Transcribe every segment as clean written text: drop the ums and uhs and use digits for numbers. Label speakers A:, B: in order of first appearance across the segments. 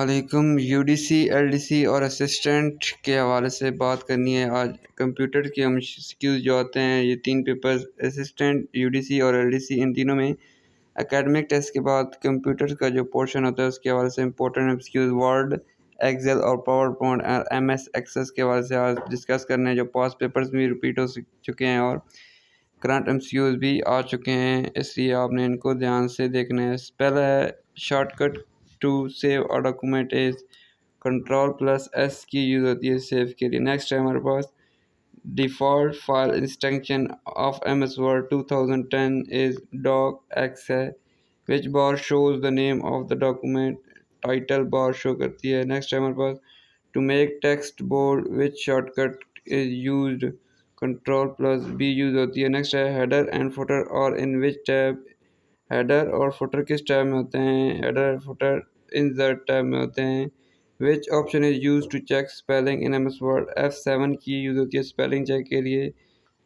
A: अस्सलामुअलैकुम। UDC, LDC और assistant के हवाले से बात करनी है। आज कंप्यूटर के एमसीक्यूज़ जो आते हैं, ये 3 पेपर्स असिस्टेंट, यूडीसी और एलडीसी, इन तीनों में एकेडमिक टेस्ट के बाद कंप्यूटर का जो पोर्शन होता है उसके हवाले से इंपॉर्टेंट एमसीक्यूज़ वर्ड, एक्सेल और पावर पॉइंट और एमएस एक्सेस के हवाले से आज डिस्कस करने हैं, जो पास्ट पेपर्स भी रिपीट हो चुके हैं और करंट एमसीक्यूज़ भी आ चुके हैं, इसलिए आपने इनको ध्यान से देखना है। पहला है shortcut to save a document is Ctrl+S key use होती है सेव के लिए। नेक्स्ट है हमारे पास default file instruction of MS Word 2010 is docx है। Which bar shows the name of the document, title bar show करती है। नेक्स्ट है हमारे पास to make text bold which shortcut is used, Ctrl+B use होती है। नेक्स्ट है header and footer और इन विच टैब, हेडर और फुटर किस टैब में होते हैं, हेडर फुटर इंसर्ट टैब में होते हैं। Which option is use to check spelling in MS Word, F7 की यूज़ होती है स्पेलिंग चेक के लिए।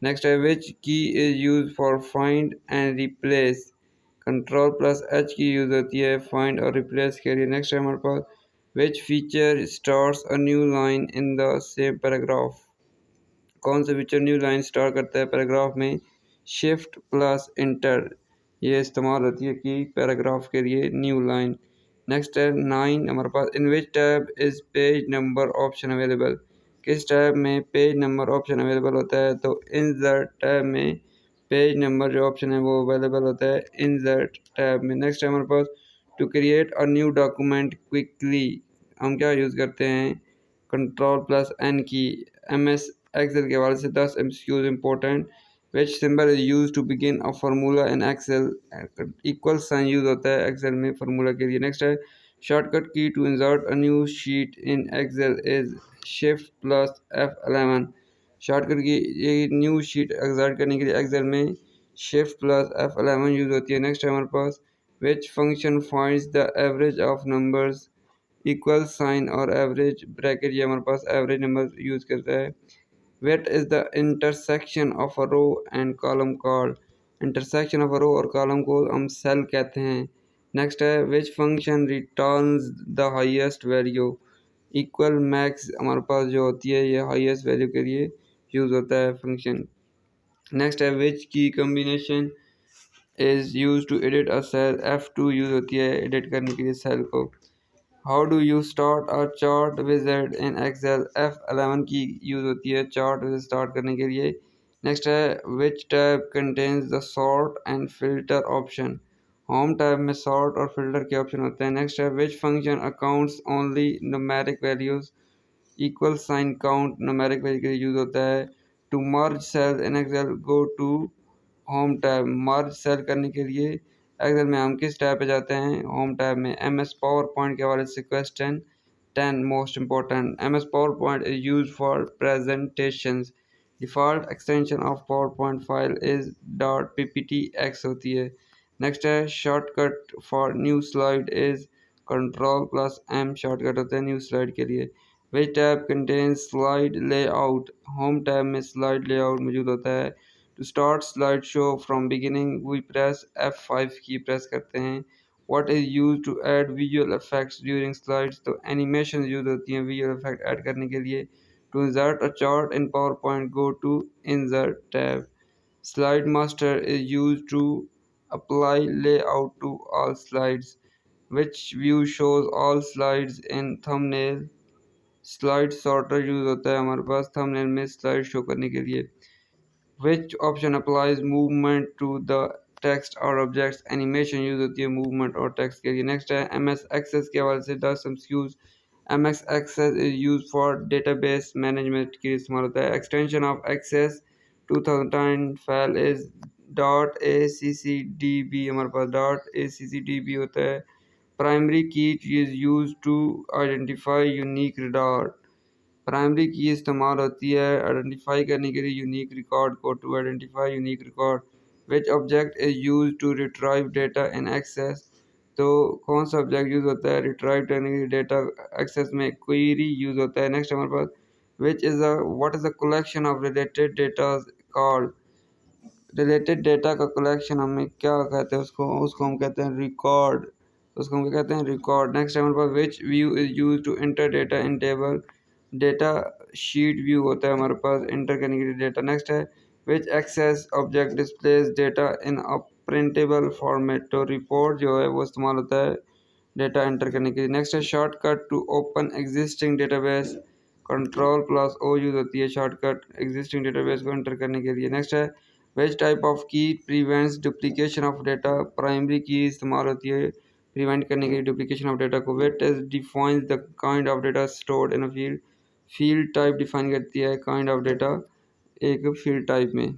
A: नेक्स्ट है विच की is use for find and replace, Ctrl+H की यूज़ होती है फाइंड और रिप्लेस के लिए। नेक्स्ट है हमारे पास which feature starts a new line in the same paragraph, कौन सा फीचर न्यू लाइन स्टार्ट करता है पैराग्राफ में, Shift+Enter ये इस्तेमाल होती है कि पैराग्राफ के लिए न्यू लाइन। नेक्स्ट है 9 हमारे पास in which tab is page number option available, किस टैब में पेज नंबर ऑप्शन अवेलेबल होता है, तो इंसर्ट टैब में पेज नंबर जो ऑप्शन है वो अवेलेबल होता है इंसर्ट टैब में। नेक्स्ट है हमारे पास to create a new document quickly हम क्या यूज़ करते हैं, Ctrl+N की। MS एक्सेल के हवाले से 10 MCQs important. Which symbol is use to begin a formula in Excel, equal sign use होता है एक्सेल में फार्मूला के लिए। नेक्स्ट है shortcut key to insert a new sheet in Excel is Shift+F11, shortcut key ये new sheet insert करने के लिए एक्सेल में Shift+F11 यूज होती है। नेक्स्ट है हमारे पास which function finds the average of numbers, equal sign और एवरेज ब्रैकेट, ये हमारे पास एवरेज नंबर यूज़ करता है। What is the intersection of a row and column called, intersection of row और कॉलम को हम सेल कहते हैं। नेक्स्ट है which function returns the highest value, equal max हमारे पास जो होती है ये हाईएस्ट वैल्यू के लिए यूज़ होता है फंक्शन। नेक्स्ट है which key combination is use to edit a cell, F2 use होती है एडिट करने के लिए सेल को। How do you start a chart wizard in Excel, F11 key use होती है चार्ट विज़ार्ड स्टार्ट करने के लिए। नेक्स्ट है which tab contains the sort and filter option, home tab में सॉर्ट और फिल्टर के ऑप्शन होते हैं। नेक्स्ट है which function accounts only numeric values, equal sign count numeric value के लिए यूज़ होता है। To merge cell in Excel go to home tab, merge cell करने के लिए एक्सेल में हम किस टैब पे जाते हैं, होम टैब में। MS पावर पॉइंट के हवाले से question 10 most important, MS PowerPoint is use for presentations, default extension of PowerPoint file is .pptx होती है। नेक्स्ट है shortcut for new slide is Ctrl+M, shortcut होता है new slide के लिए। Which tab contains slide layout, home tab में slide layout मौजूद होता है। To start slide show from beginning we press F5 key press करते हैं। What is use to add visual effects during slides, तो animation use होती हैं visual effect add करने के लिए। To insert a chart in PowerPoint go to insert tab. Slide master is use to apply layout to all slides. Which view shows all slides in thumbnail, slide sorter use होता है हमारे पास thumbnail में slide show करने के लिए। Which option applies movement to the text or objects, animation use होती है मूवमेंट और टेक्स्ट के लिए। नेक्स्ट है MS एक्सेस के हवाले से 10 MCQs। MS Access is use for database management के लिए इस्तेमाल होता है। Extension of Access 2010 file is .accdb, हमारे पास .accdb होता है। Primary key is use to identify unique record, primary key इस्तेमाल होती है आइडेंटिफाई करने के लिए यूनिक रिकॉर्ड को, to identify unique record. Which object is use to retrieve data in Access, तो कौन सा ऑब्जेक्ट यूज होता है रिट्राइव करने के लिए डेटा एक्सेस में, क्वेरी यूज होता है। नेक्स्ट हमारे पास which is a what is the collection of related data called, related data का कलेक्शन हमें क्या कहते हैं, उसको हम कहते हैं रिकॉर्ड, तो उसको हम क्या कहते हैं, रिकॉर्ड। नेक्स्ट हमारे पास which view is use to enter data in table, data sheet view होता है हमारे पास एंटर करने के लिए डेटा। नेक्स्ट है विच एक्सेस ऑब्जेक्ट डिस्प्लेस डेटा इन अ प्रिंटेबल फॉर्मेट, तो रिपोर्ट जो है वो इस्तेमाल होता है डेटा एंटर करने के लिए। नेक्स्ट है shortcut to open existing database, control plus O use होती है शॉर्टकट एग्जिस्टिंग डेटाबेस को एंटर करने के लिए। नेक्स्ट है which type of key prevents duplication of data, primary key इस्तेमाल होती है प्रिवेंट करने के लिए डुप्लीकेशन ऑफ डेटा को। Which test defines the kind of data stored in a field, field type define करती है काइंड ऑफ डेटा एक फील्ड टाइप में।